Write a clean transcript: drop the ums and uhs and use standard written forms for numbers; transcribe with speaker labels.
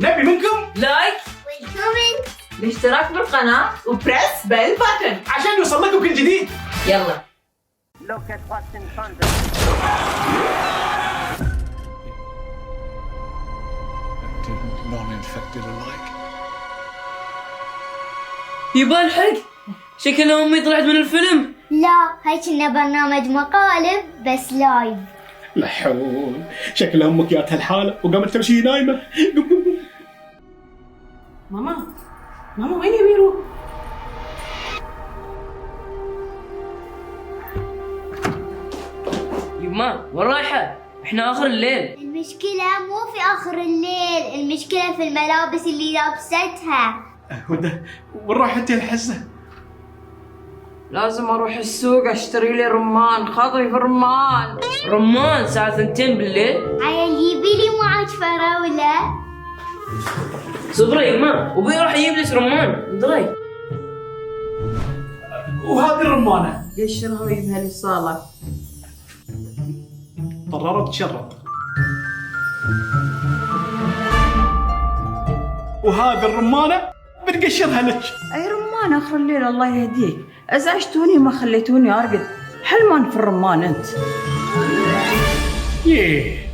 Speaker 1: نبي منكم
Speaker 2: لايك
Speaker 3: والكومنت.
Speaker 2: الاشتراك بالقناة وبريس بيل باتن
Speaker 1: عشان يوصل لكم كل جديد.
Speaker 2: يلا.
Speaker 4: Look at what's in front of
Speaker 1: Active, non-infected alike.
Speaker 5: يبا الحق، شكل امي طلعت من الفيلم.
Speaker 3: لا هاي كنا برنامج مقالب بس لايف.
Speaker 1: لا حول، شكل امك جات هالحاله وقامت تمشي نايمه. قم قم قم.
Speaker 2: ماما وين يبي يروح؟
Speaker 5: يما وين رايحة؟ احنا اخر الليل.
Speaker 3: المشكلة مو في آخر الليل، المشكلة في الملابس اللي لابستها.
Speaker 1: وين رايح انت الحزه؟
Speaker 2: لازم اروح السوق اشتري لي رمان، خاطري في الرمان.
Speaker 5: رمان الساعة 2 بالليل.
Speaker 3: عيل يبي لي معاك فراولة.
Speaker 5: صبري يما، ابوي راح يجيب لك رمان، دري.
Speaker 1: وهذه الرمانه
Speaker 2: قشرها ويجيبها لي الصالة.
Speaker 1: طررت تشرط. وهذه الرمانه بنقشرها لك.
Speaker 6: اي رمان اخر الليل الله يهديك، ازعجتوني ما خليتوني ارقد. حلمان في الرمان انت.
Speaker 1: ييه